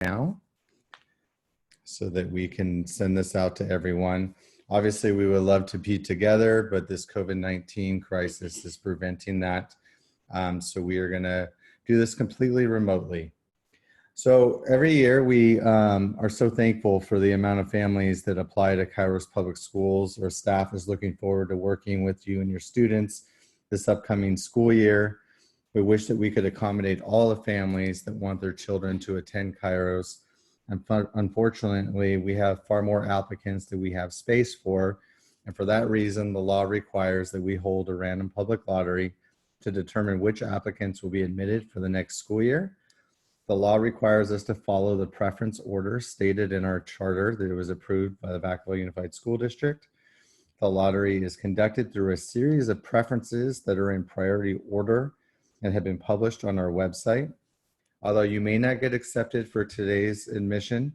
now so that we can send this out to everyone. Obviously, we would love to be together, but this COVID-19 crisis is preventing that. So we are going to do this completely remotely. So every year we are so thankful for the amount of families that apply to Kairos Public Schools. Our staff is looking forward to working with you and your students this upcoming school year. We wish that we could accommodate all the families that want their children to attend Kairos. And unfortunately, we have far more applicants than we have space for. And for that reason, the law requires that we hold a random public lottery to determine which applicants will be admitted for the next school year. The law requires us to follow the preference order stated in our charter that it was approved by the Vacaville Unified School District. The lottery is conducted through a series of preferences that are in priority order and have been published on our website. Although you may not get accepted for today's admission,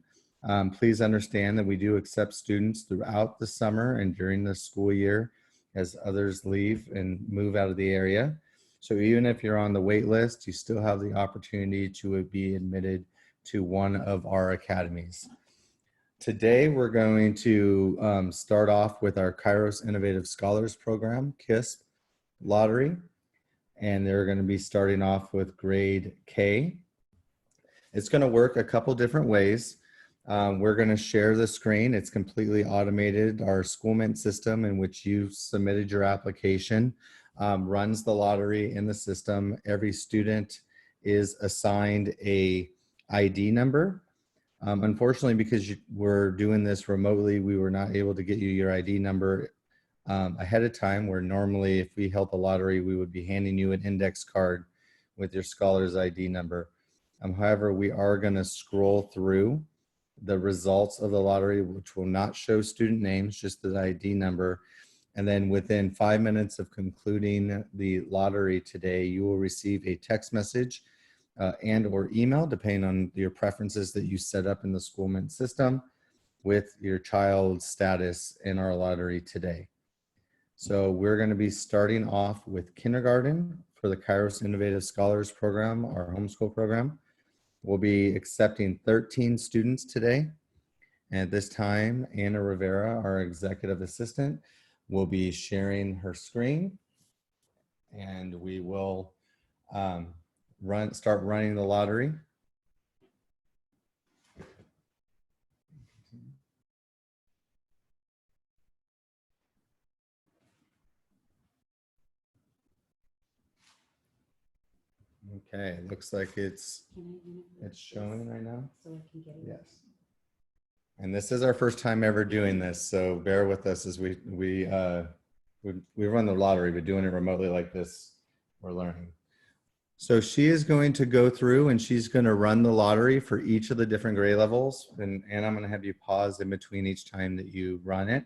please understand that we do accept students throughout the summer and during the school year as others leave and move out of the area. So even if you're on the wait list, you still have the opportunity to be admitted to one of our academies. Today, we're going to start off with our Kairos Innovative Scholars Program, KISP lottery, and they're going to be starting off with grade K. It's going to work a couple different ways. We're going to share the screen. It's completely automated. Our Schoolment system in which you submitted your application runs the lottery in the system. Every student is assigned a ID number. Unfortunately, because we're doing this remotely, we were not able to get you your ID number ahead of time, where normally if we held the lottery, we would be handing you an index card with your scholar's ID number. However, we are going to scroll through the results of the lottery, which will not show student names, just the ID number. And then within 5 minutes of concluding the lottery today, you will receive a text message and or email, depending on your preferences that you set up in the Schoolment system, with your child's status in our lottery today. So we're going to be starting off with kindergarten for the Kairos Innovative Scholars Program, our homeschool program. We'll be accepting 13 students today. And at this time, Anna Rivera, our executive assistant, will be sharing her screen, and we will start running the lottery. Okay, it looks like it's showing right now. So I can get it. Yes. And this is our first time ever doing this, so bear with us as we run the lottery, but doing it remotely like this, we're learning. So she is going to go through and she's going to run the lottery for each of the different grade levels. And I'm going to have you pause in between each time that you run it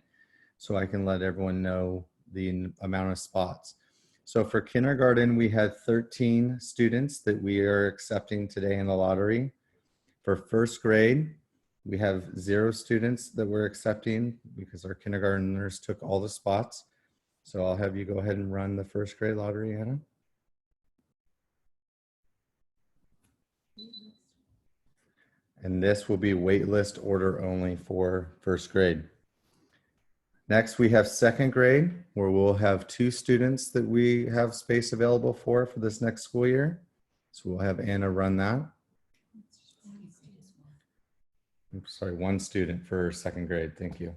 so I can let everyone know the amount of spots. So for kindergarten, we had 13 students that we are accepting today in the lottery. For first grade, we have 0 students that we're accepting because our kindergartners took all the spots. So I'll have you go ahead and run the first grade lottery, Anna. And this will be wait list order only for first grade. Next, we have second grade, where we'll have 2 students that we have space available for this next school year. So we'll have Anna run that. I'm sorry, 1 student for second grade. Thank you.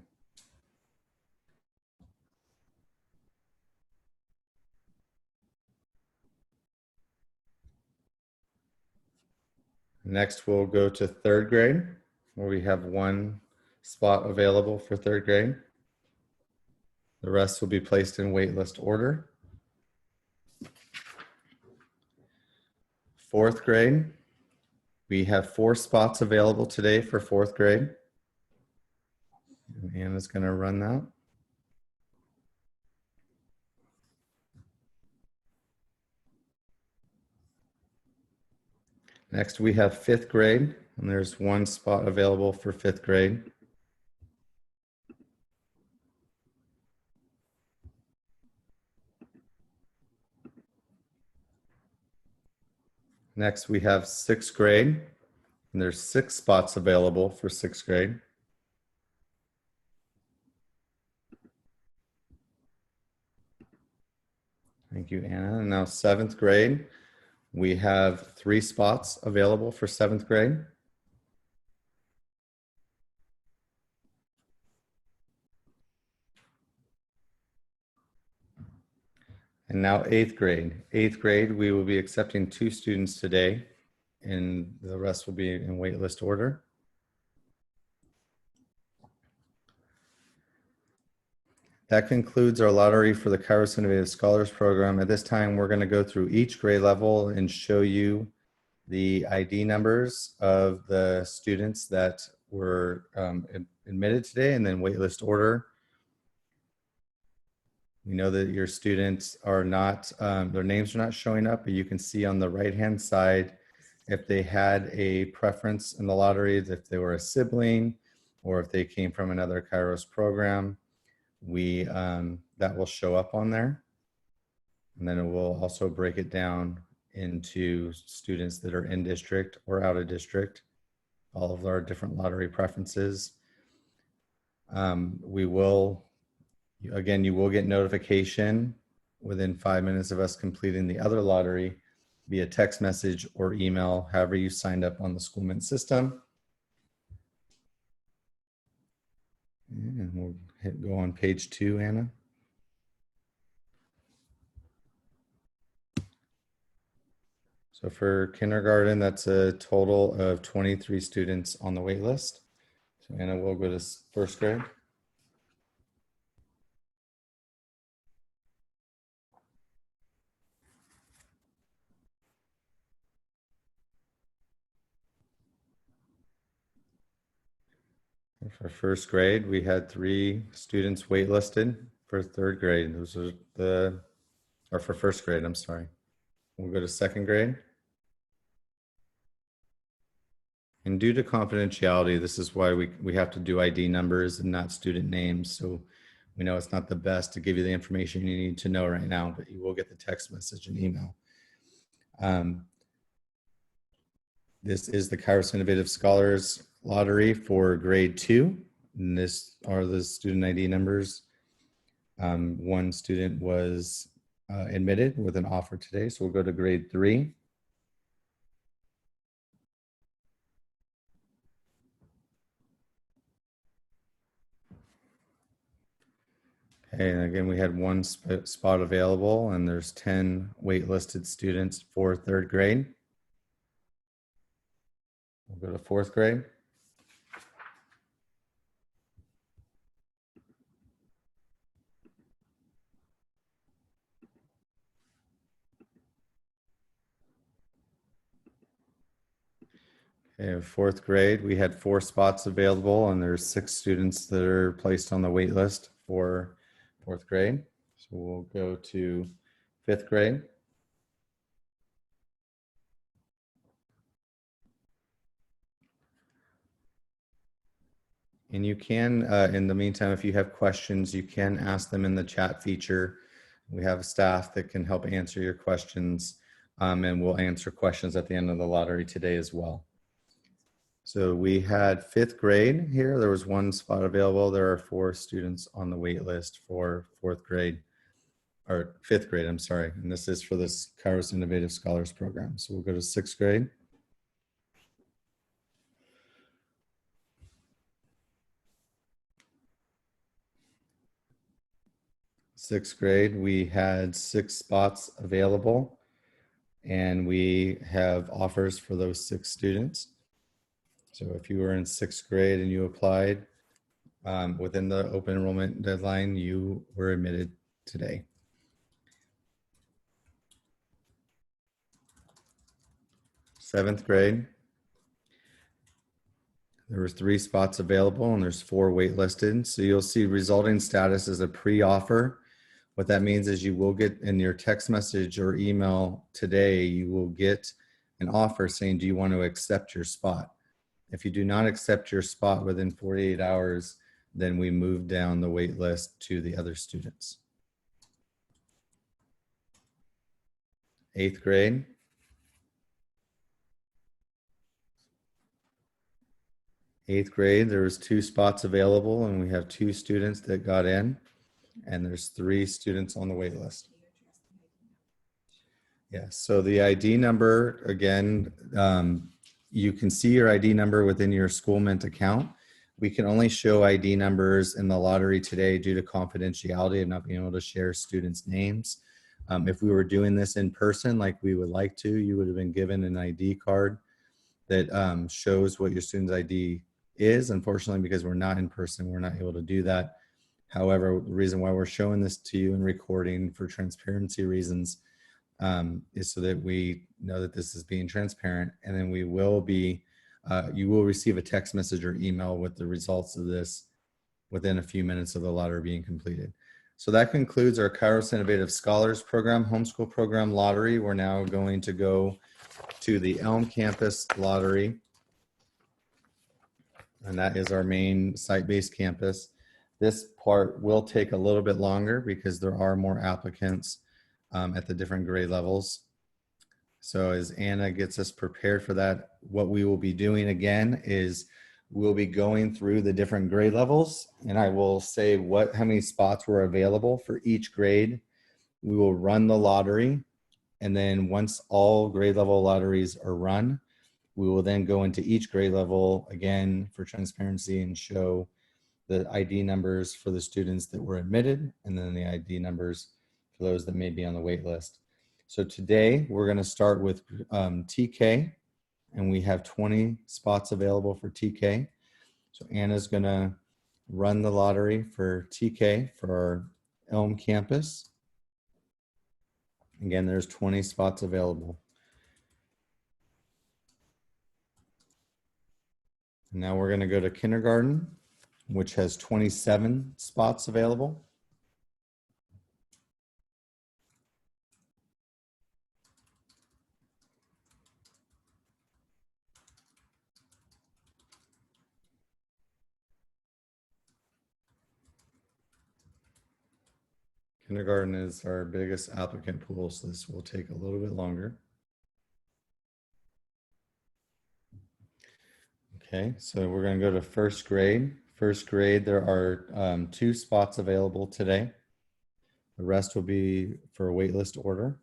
Next, we'll go to third grade, where we have 1 spot available for third grade. The rest will be placed in wait list order. Fourth grade, we have 4 spots available today for fourth grade. And Anna's going to run that. Next, we have fifth grade, and there's 1 spot available for fifth grade. Next, we have sixth grade, And there's 6 spots available for 6th grade. Thank you, Anna. And now 7th grade, we have 3 spots available for 7th grade. And now 8th grade. 8th grade, we will be accepting 2 students today, and the rest will be in waitlist order. That concludes our lottery for the Kairos Innovative Scholars Program. At this time, we're going to go through each grade level and show you the ID numbers of the students that were admitted today, and then waitlist order. We know that your students are not, their names are not showing up, but you can see on the right-hand side if they had a preference in the lottery, if they were a sibling, or if they came from another Kairos program. That will show up on there. And then it will also break it down into students that are in district or out of district, all of our different lottery preferences. You will get notification within 5 minutes of us completing the other lottery via text message or email, however you signed up on the Schoolmint system. And we'll go on page 2, Anna. So for kindergarten, that's a total of 23 students on the wait list. So Anna, we'll go to 1st grade. For 1st grade, we had 3 students waitlisted. For 3rd grade, those are for 1st grade, I'm sorry. We'll go to 2nd grade. And due to confidentiality, this is why we have to do ID numbers and not student names. So we know it's not the best to give you the information you need to know right now, but you will get the text message and email. This is the Kairos Innovative Scholars Lottery for grade 2. And this are the student ID numbers. One student was admitted with an offer today. So we'll go to grade 3. Okay, and again, we had 1 spot available, and there's 10 waitlisted students for 3rd grade. We'll go to 4th grade. Okay, 4th grade, we had 4 spots available, and there's 6 students that are placed on the wait list for 4th grade. So we'll go to 5th grade. And you can, in the meantime, if you have questions, you can ask them in the chat feature. We have a staff that can help answer your questions, and we'll answer questions at the end of the lottery today as well. So we had 5th grade here. There was 1 spot available. There are 4 students on the wait list for 4th grade, or 5th grade, I'm sorry. And this is for this Kairos Innovative Scholars Program. So we'll go to 6th grade. 6th grade, we had 6 spots available, and we have offers for those 6 students. So if you were in 6th grade and you applied within the open enrollment deadline, you were admitted today. 7th grade, there was 3 spots available, and there's 4 waitlisted. So you'll see resulting status as a pre-offer. What that means is you will get in your text message or email today, you will get an offer saying, do you want to accept your spot? If you do not accept your spot within 48 hours, then we move down the wait list to the other students. 8th grade. 8th grade, there was 2 spots available, and we have 2 students that got in, and there's 3 students on the wait list. Yeah, so the ID number, again, you can see your ID number within your School Mint account. We can only show ID numbers in the lottery today due to confidentiality of not being able to share students' names. If we were doing this in person, like we would like to, you would have been given an ID card that shows what your student's ID is. Unfortunately, because we're not in person, we're not able to do that. However, the reason why we're showing this to you and recording for transparency reasons is so that we know that this is being transparent, and then we will be, you will receive a text message or email with the results of this within a few minutes of the lottery being completed. So that concludes our Kairos Innovative Scholars Program, Homeschool Program Lottery. We're now going to go to the Elm Campus Lottery, and that is our main site-based campus. This part will take a little bit longer because there are more applicants at the different grade levels. So as Anna gets us prepared for that, what we will be doing again is we'll be going through the different grade levels, and I will say how many spots were available for each grade. We will run the lottery, and then once all grade level lotteries are run, we will then go into each grade level again for transparency and show the ID numbers for the students that were admitted, and then the ID numbers for those that may be on the wait list. So today we're going to start with TK, and we have 20 spots available for TK. So Anna's going to run the lottery for TK for our Elm campus. Again, there's 20 spots available. And now we're going to go to kindergarten, which has 27 spots available. Kindergarten is our biggest applicant pool, so this will take a little bit longer. Okay, so we're going to go to first grade. First grade, there are 2 spots available today. The rest will be for a waitlist order.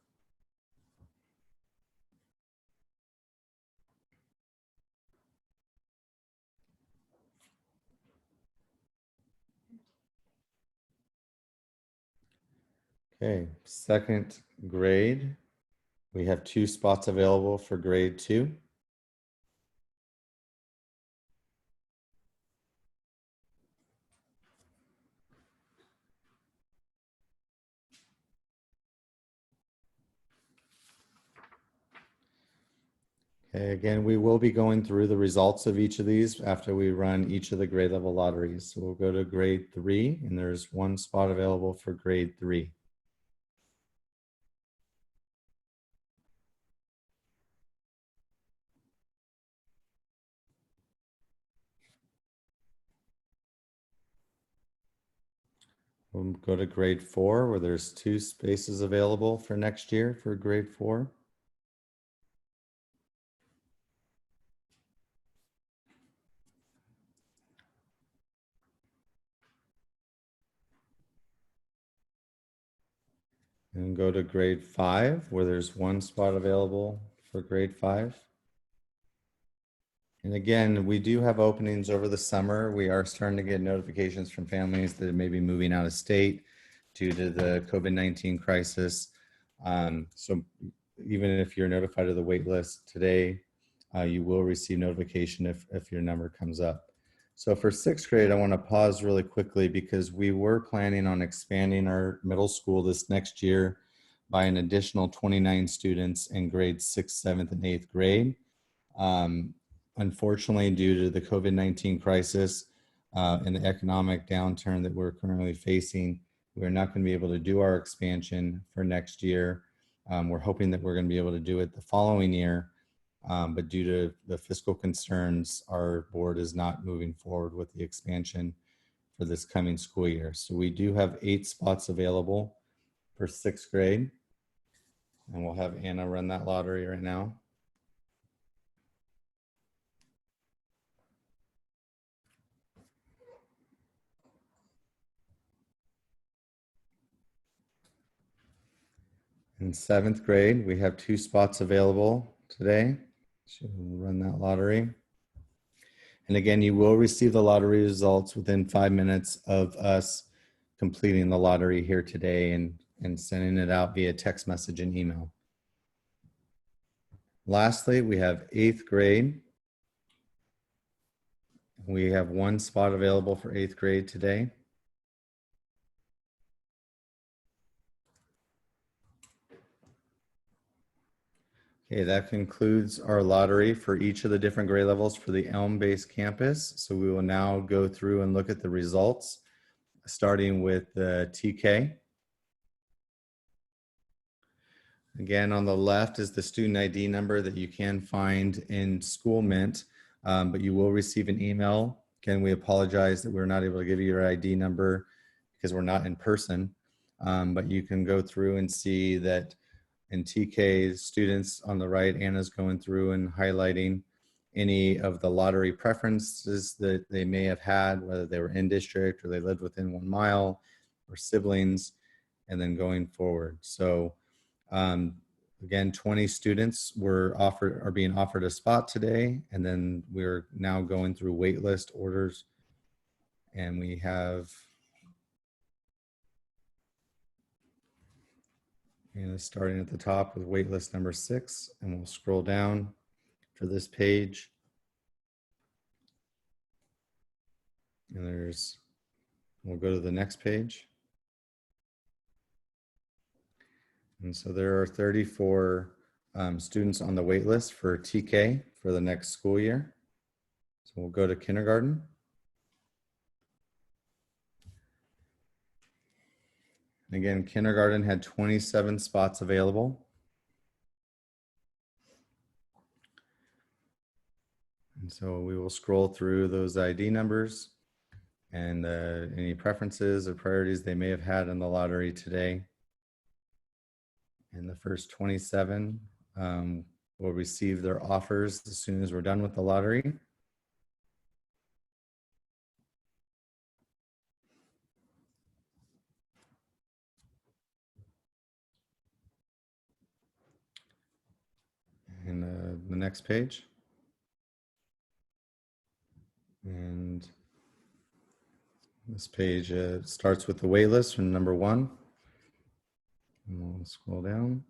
Okay, second grade, we have 2 spots available for grade 2. Okay, again, we will be going through the results of each of these after we run each of the grade level lotteries. So we'll go to grade 3, and there's 1 spot available for grade 3. We'll go to grade 4, where there's 2 spaces available for next year for grade 4. And go to grade 5, where there's 1 spot available for grade 5. And again, we do have openings over the summer. We are starting to get notifications from families that may be moving out of state due to the COVID-19 crisis. So even if you're notified of the wait list today, you will receive notification if your number comes up. So for 6th grade, I want to pause really quickly because we were planning on expanding our middle school this next year by an additional 29 students in grades 6th, 7th, and 8th grade. Unfortunately, due to the COVID-19 crisis and the economic downturn that we're currently facing, we're not going to be able to do our expansion for next year. We're hoping that we're going to be able to do it the following year, but due to the fiscal concerns, our board is not moving forward with the expansion for this coming school year. So we do have 8 spots available for 6th grade, and we'll have Anna run that lottery right now. In 7th grade, we have 2 spots available today. So we'll run that lottery. And again, you will receive the lottery results within 5 minutes of us completing the lottery here today and sending it out via text message and email. Lastly, we have 8th grade. We have 1 spot available for 8th grade today. Okay, that concludes our lottery for each of the different grade levels for the Elm-based campus. So we will now go through and look at the results, starting with the TK. Again, on the left is the student ID number that you can find in School Mint, but you will receive an email. Again, we apologize that we're not able to give you your ID number because we're not in person, but you can go through and see that in TK, students on the right, Anna's going through and highlighting any of the lottery preferences that they may have had, whether they were in district or they lived within 1 mile or siblings, and then going forward. So again, 20 students are being offered a spot today, and then we're now going through wait list orders, and we have starting at the top with waitlist number 6, and we'll scroll down for this page. And we'll go to the next page. And so there are 34 students on the wait list for TK for the next school year. So we'll go to kindergarten. Again, kindergarten had 27 spots available. And so we will scroll through those ID numbers and any preferences or priorities they may have had in the lottery today. And the first 27 will receive their offers as soon as we're done with the lottery. And the next page. And this page starts with the wait list from number 1. And we'll scroll down.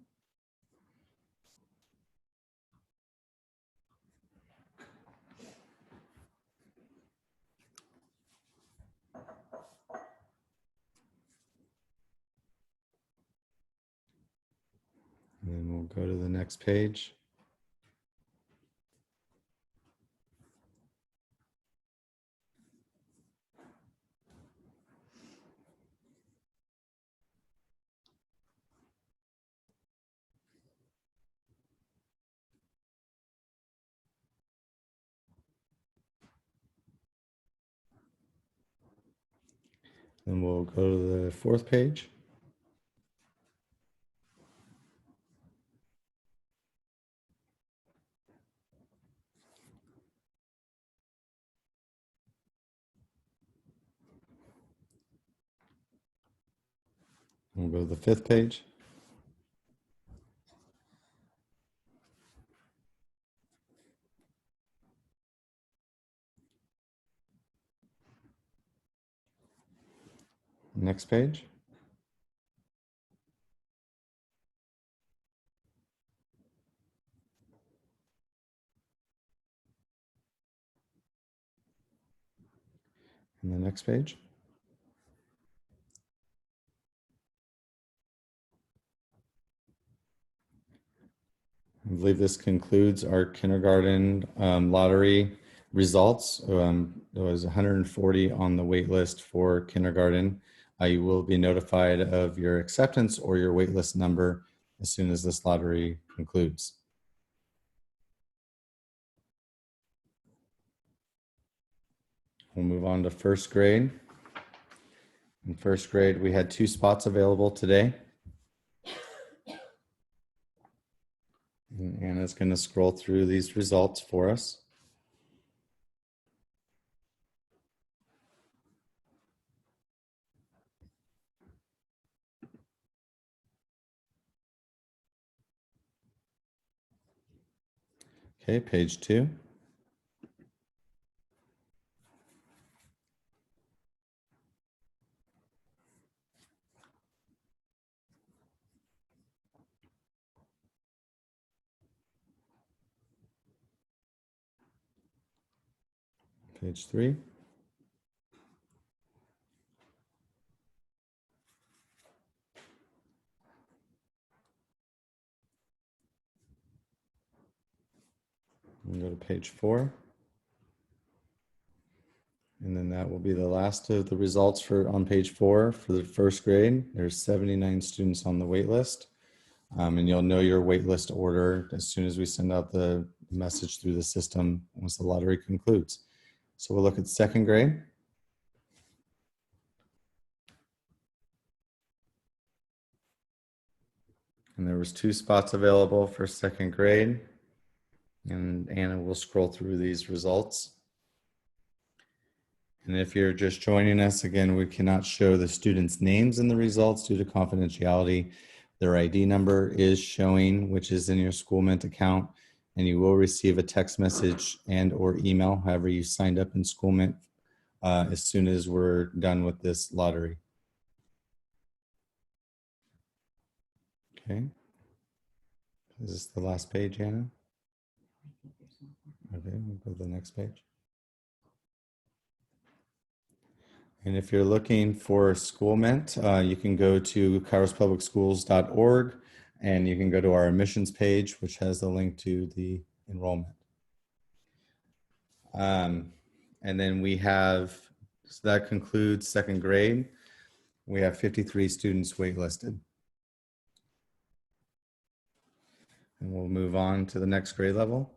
And then we'll go to the next page. Then we'll go to the 4th page. We'll go to the 5th page. Next page. And the next page. I believe this concludes our kindergarten lottery results. There was 140 on the wait list for kindergarten. You will be notified of your acceptance or your wait list number as soon as this lottery concludes. We'll move on to 1st grade. In 1st grade, we had 2 spots available today. And Anna's going to scroll through these results for us. Okay, page 2. Page 3. And go to page 4. And then that will be the last of the results for on page 4 for the first grade. There's 79 students on the wait list. And you'll know your wait list order as soon as we send out the message through the system once the lottery concludes. So we'll look at second grade. And there was 2 spots available for second grade. And Anna will scroll through these results. And if you're just joining us, again, we cannot show the students' names in the results due to confidentiality. Their ID number is showing, which is in your SchoolMint account, and you will receive a text message and or email, however you signed up in SchoolMint, as soon as we're done with this lottery. Okay. Is this the last page, Anna? Okay, we'll go to the next page. And if you're looking for SchoolMint, you can go to kairospublicschools.org and you can go to our admissions page, which has the link to the enrollment. And then we have, so that concludes second grade. We have 53 students waitlisted. And we'll move on to the next grade level.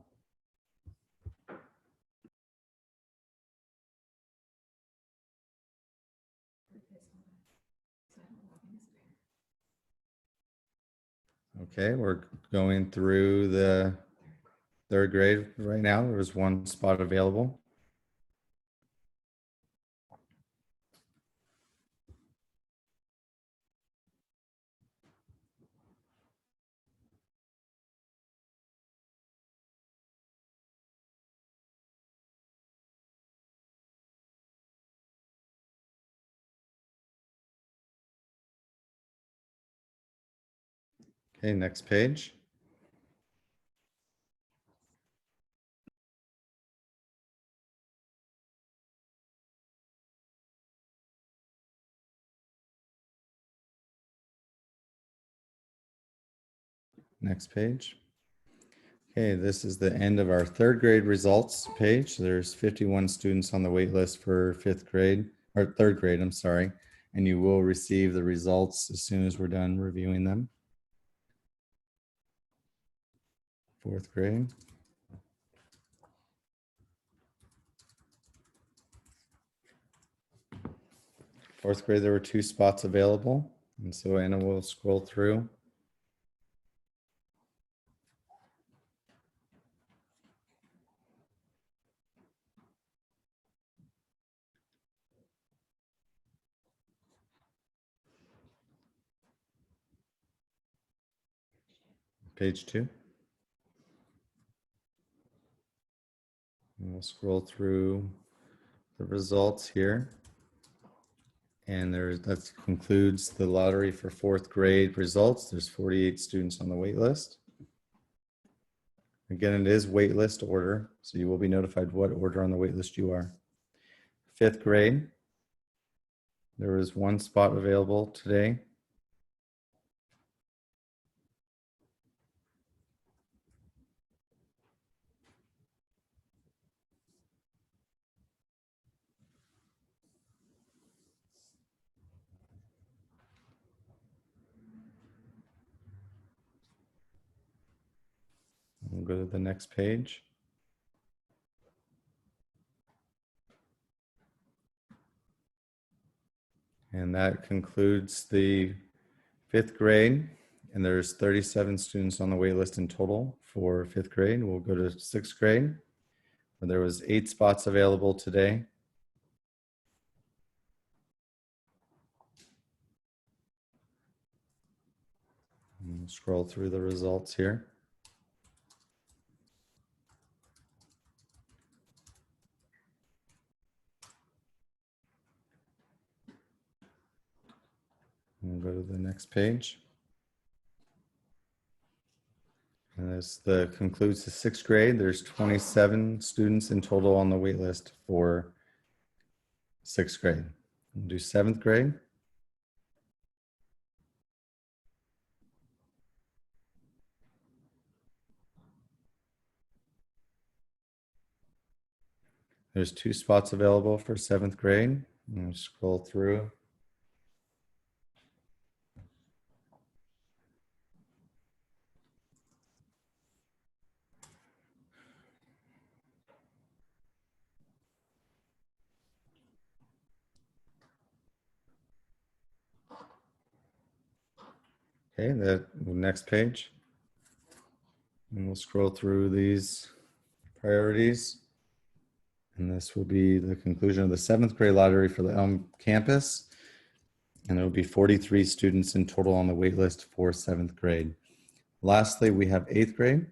Okay, we're going through the third grade right now. There was 1 spot available. Okay, next page. Next page. Okay, this is the end of our third grade results page. There's 51 students on the wait list for fifth grade, or third grade, I'm sorry. And you will receive the results as soon as we're done reviewing them. Fourth grade. Fourth grade, there were 2 spots available. And so Anna will scroll through. Page 2. And we'll scroll through the results here. And that concludes the lottery for fourth grade results. There's 48 students on the wait list. Again, it is wait list order, so you will be notified what order on the wait list you are. Fifth grade, there was 1 spot available today. We'll go to the next page. And that concludes the fifth grade. And there's 37 students on the wait list in total for fifth grade. We'll go to sixth grade, where there was 8 spots available today. And we'll scroll through the results here. go to the next page. And this concludes the 6th grade. There's 27 students in total on the wait list for 6th grade. We'll do 7th grade. There's 2 spots available for 7th grade. I'm scroll through. Okay, the next page. And we'll scroll through these priorities. And this will be the conclusion of the 7th grade lottery for the Elm Campus. And there will be 43 students in total on the wait list for 7th grade. Lastly, we have 8th grade.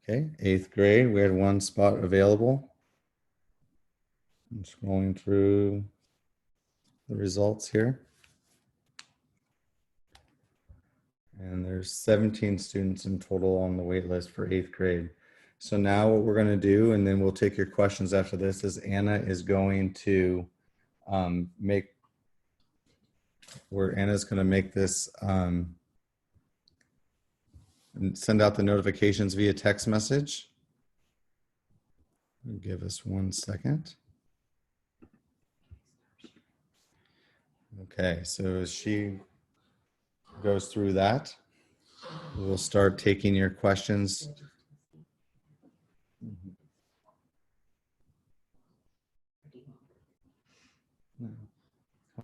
Okay, 8th grade, we had 1 spot available. I'm scrolling through the results here. And there's 17 students in total on the wait list for 8th grade. So now what we're going to do, and then we'll take your questions after this, is Anna is going to make this and send out the notifications via text message. Give us 1 second. Okay, so as she goes through that, we'll start taking your questions.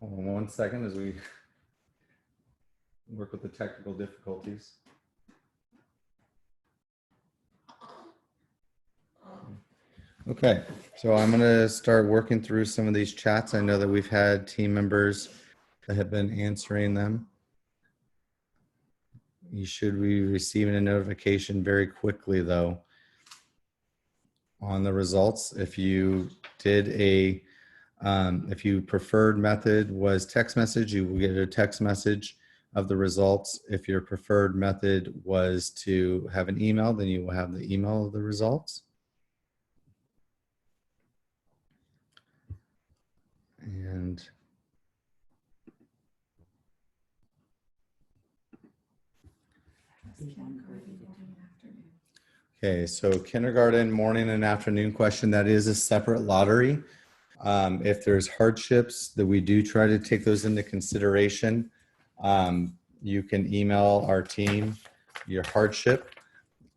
Hold on 1 second as we work with the technical difficulties. Okay, so I'm going to start working through some of these chats. I know that we've had team members that have been answering them. You should be receiving a notification very quickly, though, on the results. If you did if you preferred method was text message, you will get a text message of the results. If your preferred method was to have an email, then you will have the email of the results. And okay, so kindergarten morning and afternoon question, that is a separate lottery. If there's hardships, that we do try to take those into consideration. You can email our team your hardship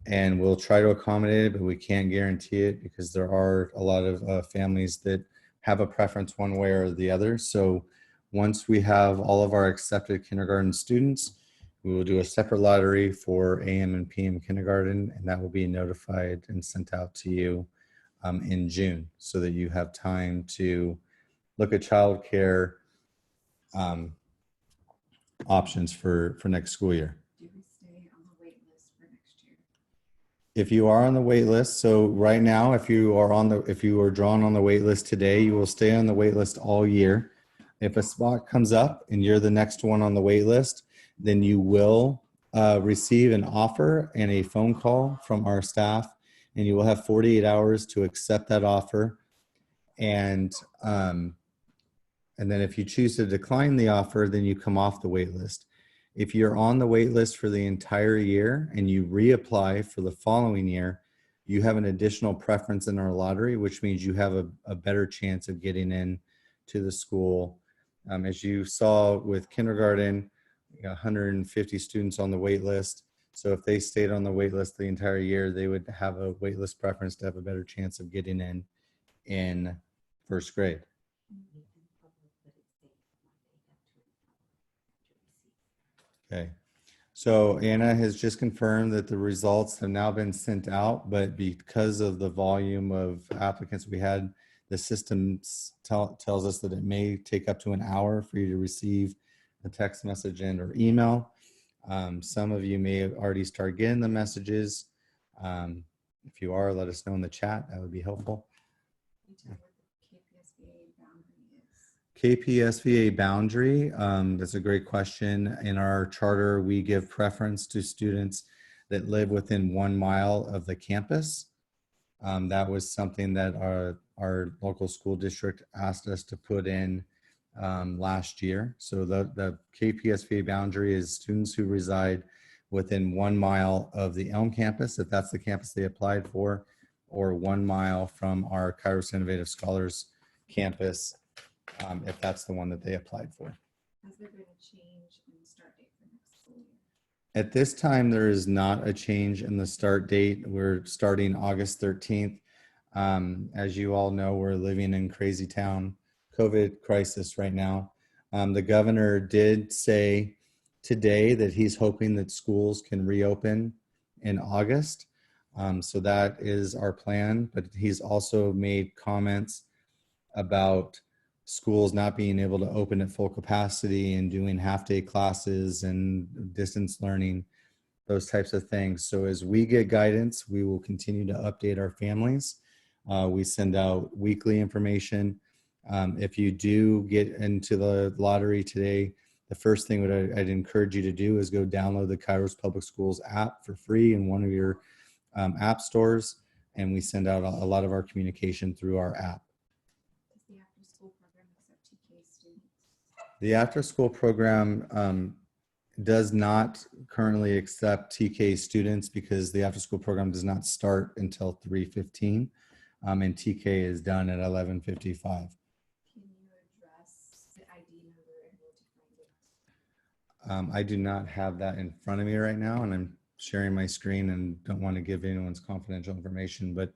and we'll try to accommodate it, but we can't guarantee it because there are a lot of families that have a preference one way or the other. So once we have all of our accepted kindergarten students, we will do a separate lottery for AM and PM kindergarten, and that will be notified and sent out to you in June so that you have time to look at childcare options for next school year. Do we stay on the wait list for next year? If you are on the wait list, so right now, if you are drawn on the wait list today, you will stay on the wait list all year. If a spot comes up and you're the next one on the wait list, then you will receive an offer and a phone call from our staff, and you will have 48 hours to accept that offer. And then if you choose to decline the offer, then you come off the wait list. If you're on the wait list for the entire year and you reapply for the following year, you have an additional preference in our lottery, which means you have a better chance of getting in to the school. As you saw with kindergarten, 150 students on the wait list. So if they stayed on the wait list the entire year, they would have a wait list preference to have a better chance of getting in first grade. Okay, so Anna has just confirmed that the results have now been sent out, but because of the volume of applicants we had, the system tells us that it may take up to an hour for you to receive a text message and or email. Some of you may have already started getting the messages. If you are, let us know in the chat. That would be helpful. Can you tell what the KPSBA boundary is? KPSVA boundary, that's a great question. In our charter, we give preference to students that live within 1 mile of the campus. That was something that our local school district asked us to put in last year. So the KPSVA boundary is students who reside within 1 mile of the Elm campus, if that's the campus they applied for, or 1 mile from our Kairos Innovative Scholars campus, if that's the one that they applied for. Has there been a change in the start date for next school year? At this time, there is not a change in the start date. We're starting August 13th. As you all know, we're living in crazy town COVID crisis right now. The governor did say today that he's hoping that schools can reopen in August. So that is our plan, but he's also made comments about schools not being able to open at full capacity and doing half-day classes and distance learning, those types of things. So as we get guidance, we will continue to update our families. We send out weekly information. If you do get into the lottery today, the first thing that I'd encourage you to do is go download the Kairos Public Schools app for free in one of your app stores, and we send out a lot of our communication through our app. Does the after-school program accept TK students? The after-school program does not currently accept TK students because the after-school program does not start until 3:15, and TK is done at 11:55. Can you address the ID number and where to find it? I do not have that in front of me right now, and I'm sharing my screen and don't want to give anyone's confidential information, but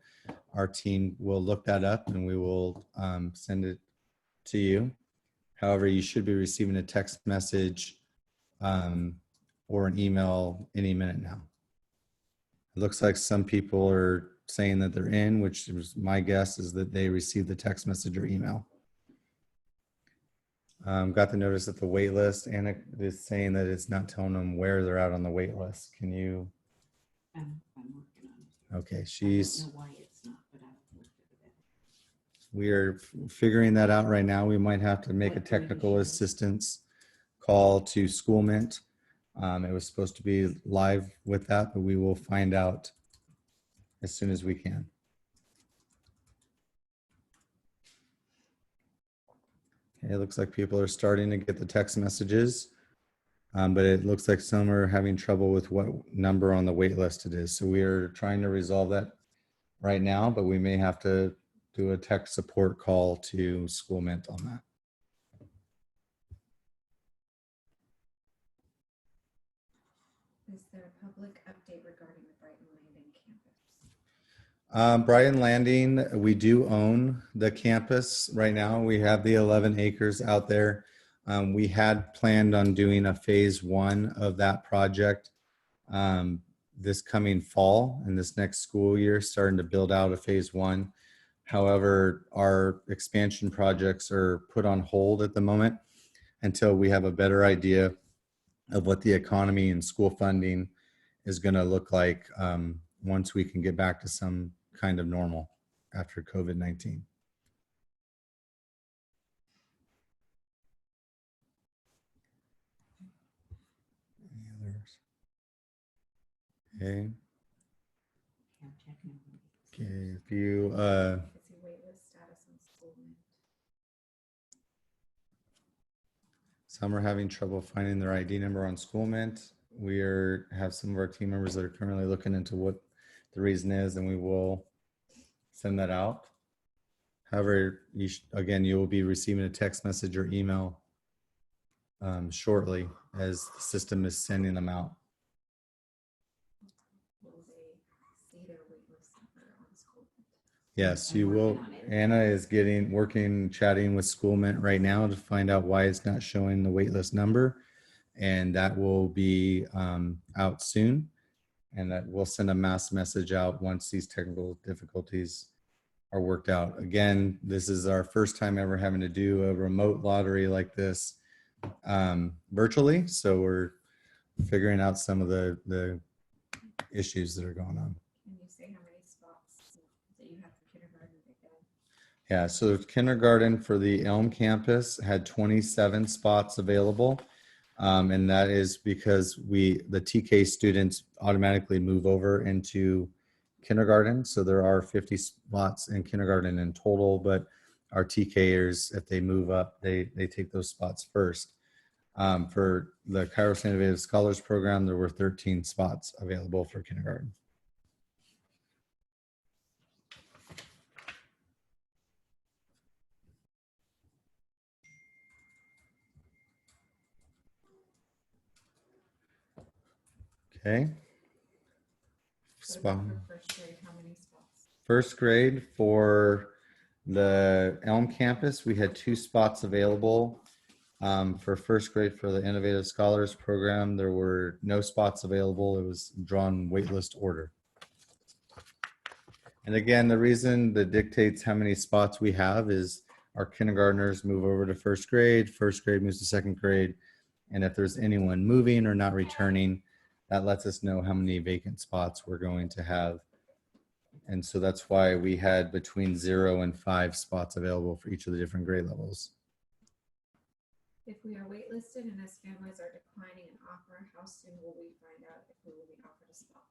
our team will look that up and we will send it to you. However, you should be receiving a text message or an email any minute now. It looks like some people are saying that they're in, which is my guess is that they received the text message or email. Got the notice at the wait list. Anna is saying that it's not telling them where they're at on the wait list. Can you? I'm working on it. Okay, I she's. don't know why it's not, but I've worked it. We are figuring that out right now. We might have to make a technical assistance call to SchoolMint. It was supposed to be live with that, but we will find out as soon as we can. Okay, it looks like people are starting to get the text messages, but it looks like some are having trouble with what number on the wait list it is. So we are trying to resolve that right now, but we may have to do a tech support call to SchoolMint on that. Is there a public update regarding the Bryan Landing campus? Bryan Landing, we do own the campus right now. We have the 11 acres out there. We had planned on doing a phase 1 of that project this coming fall and this next school year, starting to build out a phase 1. However, our expansion projects are put on hold at the moment until we have a better idea of what the economy and school funding is going to look like once we can get back to some kind of normal after COVID-19. Any others? Okay. I'm checking. Okay. If you Is your waitlist status on SchoolMint? some are having trouble finding their ID number on SchoolMint. We have some of our team members that are currently looking into what the reason is, and we will send that out. However, again, you will be receiving a text message or email shortly as the system is sending them out. Will they see their waitlist number on SchoolMint? Yes, I'm you will. working on it. Anna is chatting with SchoolMint right now to find out why it's not showing the waitlist number. And that will be out soon. And that we'll send a mass message out once these technical difficulties are worked out. Again, this is our first time ever having to do a remote lottery like this virtually. So we're figuring out some of the issues that are going on. Can you say how many spots that you have for kindergarten again? Yeah, so kindergarten for the Elm campus had 27 spots available. And that is because the TK students automatically move over into kindergarten. So there are 50 spots in kindergarten in total, but our TKers, if they move up, they take those spots first. For the Kairos Innovative Scholars Program, there were 13 spots available for kindergarten. Okay. What about for first grade? How many spots? First grade for the Elm campus, we had 2 spots available. For first grade for the Innovative Scholars Program, there were no spots available. It was drawn waitlist order. And again, the reason that dictates how many spots we have is our kindergartners move over to first grade moves to second grade. And if there's anyone moving or not returning, that lets us know how many vacant spots we're going to have. And so that's why we had between 0 and 5 spots available for each of the different grade levels. If we are waitlisted and as families are declining an offer, how soon will we find out if we will be offered a spot?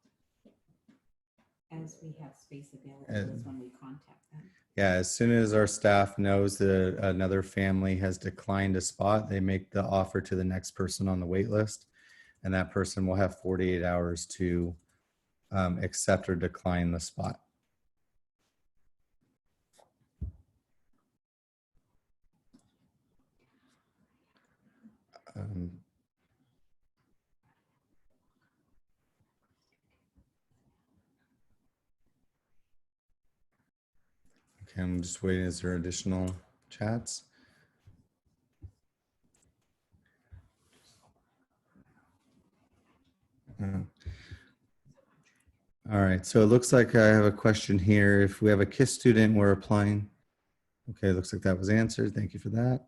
As we have space available is when we contact them. Yeah, as soon as our staff knows that another family has declined a spot, they make the offer to the next person on the wait list, and that person will have 48 hours to accept or decline the spot. Okay, I'm just waiting. Is there additional chats? All right, so it looks like I have a question here. If we have a KISS student, we're applying. Okay, looks like that was answered. Thank you for that.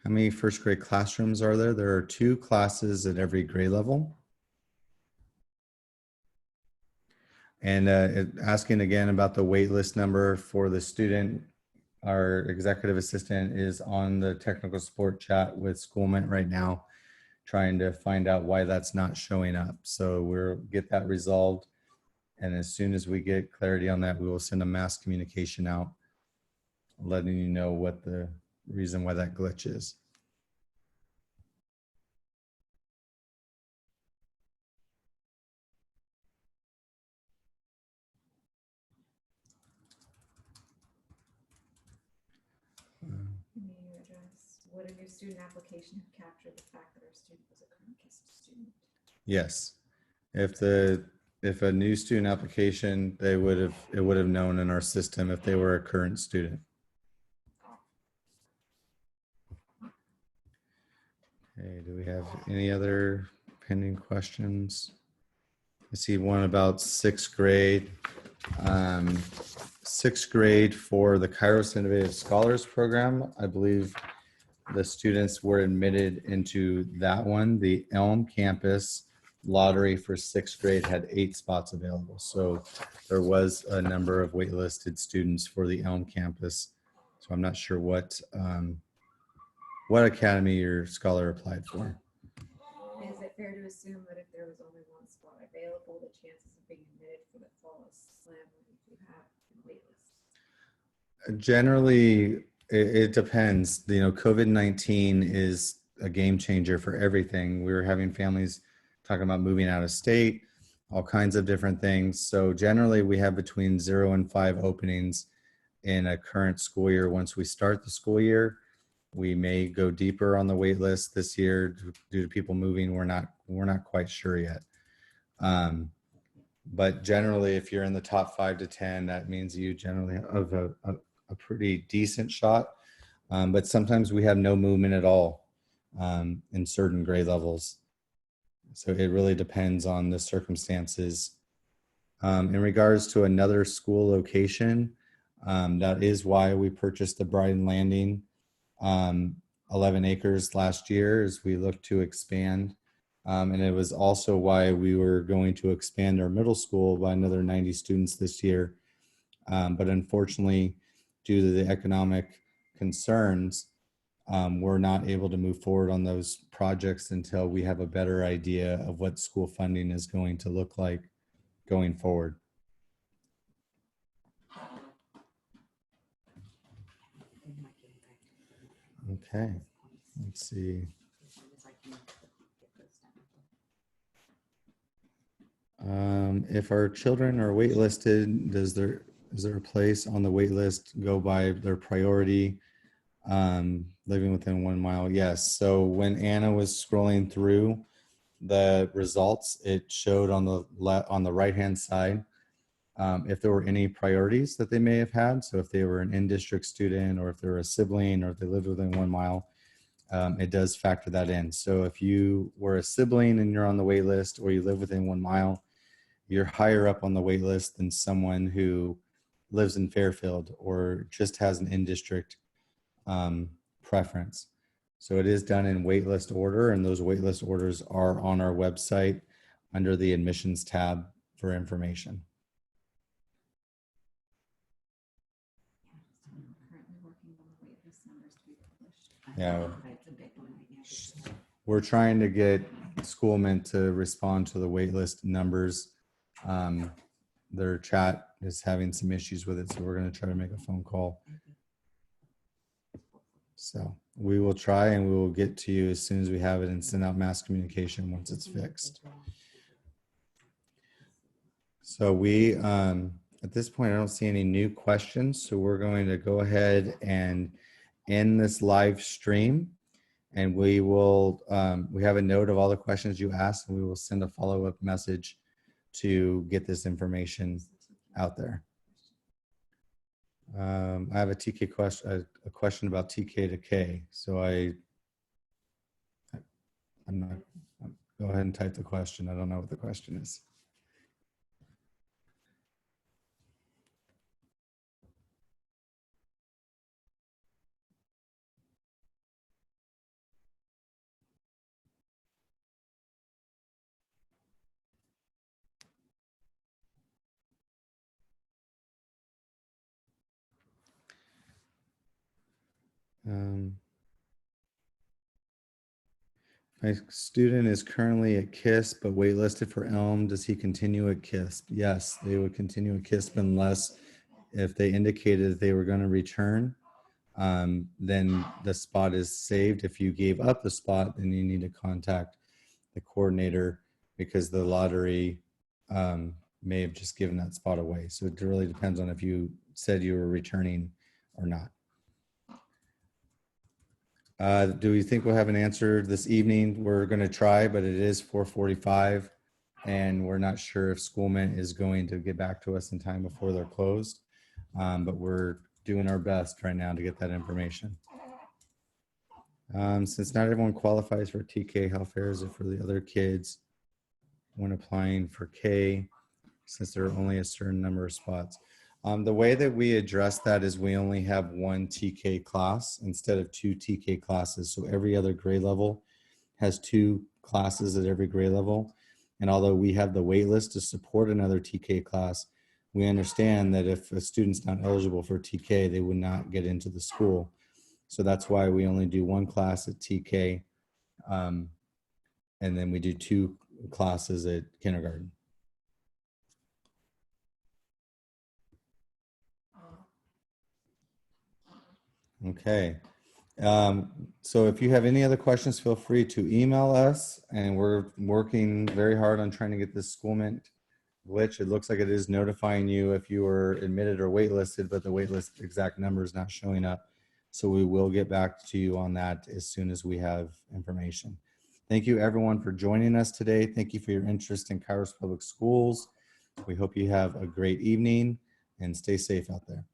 How many first grade classrooms are there? There are 2 classes at every grade level. And asking again about the wait list number for the student, our executive assistant is on the technical support chat with Schoolment right now, trying to find out why that's not showing up. So we'll get that resolved. And as soon as we get clarity on that, we will send a mass communication out, letting you know what the reason why that glitch is. Can you address what in your student application have captured the fact that our student was a current KISS student? Yes. If a new student application, it would have known in our system if they were a current student. Okay, do we have any other pending questions? I see one about 6th grade. 6th grade for the Kairos Innovative Scholars Program. I believe the students were admitted into that one. The Elm Campus Lottery for 6th grade had 8 spots available. So there was a number of waitlisted students for the Elm Campus. So I'm not sure what academy your scholar applied for. Is it fair to assume that if there was only 1 spot available, the chances of being admitted for the fall is slim if you have a wait list? Generally, it depends. You know, COVID-19 is a game changer for everything. We were having families talking about moving out of state, all kinds of different things. So generally, we have between 0 and 5 openings in a current school year. Once we start the school year, we may go deeper on the wait list this year due to people moving. We're not quite sure yet. But generally, if you're in the top 5 to 10, that means you generally have a pretty decent shot. But sometimes we have no movement at all in certain grade levels. So it really depends on the circumstances. In regards to another school location, that is why we purchased the Bryan Landing. 11 acres last year as we look to expand. And it was also why we were going to expand our middle school by another 90 students this year. But unfortunately, due to the economic concerns, we're not able to move forward on those projects until we have a better idea of what school funding is going to look like going forward. Okay, let's see. If our children are waitlisted, is there a place on the wait list go by their priority? Living within 1 mile, yes. So when Anna was scrolling through the results, it showed on the right hand side if there were any priorities that they may have had. So if they were an in-district student, or if they were a sibling, or if they lived within 1 mile, it does factor that in. So if you were a sibling and you're on the wait list, or you live within 1 mile, you're higher up on the wait list than someone who lives in Fairfield or just has an in-district preference. So it is done in waitlist order, and those waitlist orders are on our website under the admissions tab for information. Yeah, we're trying to get Schoolment to respond to the waitlist numbers. Their chat is having some issues with it, so we're going to try to make a phone call. So we will try, and we will get to you as soon as we have it and send out mass communication once it's fixed. So we, at this point, I don't see any new questions. So we're going to go ahead and end this live stream, and we will, we have a note of all the questions you asked, and we will send a follow-up message to get this information out there. I have a TK question, a question about TK to K. So I'm not, go ahead and type the question. I don't know what the question is. My student is currently at KISP but waitlisted for Elm. Does he continue at KISP? Yes, they would continue at KISP unless if they indicated that they were going to return, then the spot is saved. If you gave up the spot, then you need to contact the coordinator because the lottery may have just given that spot away. So it really depends on if you said you were returning or not. Do we think we'll have an answer this evening? We're going to try, but it is 4:45, and we're not sure if Schoolment is going to get back to us in time before they're closed. But we're doing our best right now to get that information. Since not everyone qualifies for TK, how fair is it for the other kids when applying for K, since there are only a certain number of spots? The way that we address that is we only have one TK class instead of 2 TK classes. So every other grade level has 2 classes at every grade level. And although we have the wait list to support another TK class, we understand that if a student's not eligible for TK, they would not get into the school. So that's why we only do 1 class at TK. And then we do 2 classes at kindergarten. Okay. So if you have any other questions, feel free to email us, and we're working very hard on trying to get this Schoolment glitch. It looks like it is notifying you if you were admitted or waitlisted, but the waitlist exact number is not showing up. So we will get back to you on that as soon as we have information. Thank you everyone for joining us today. Thank you for your interest in Kairos Public Schools. We hope you have a great evening and stay safe out there.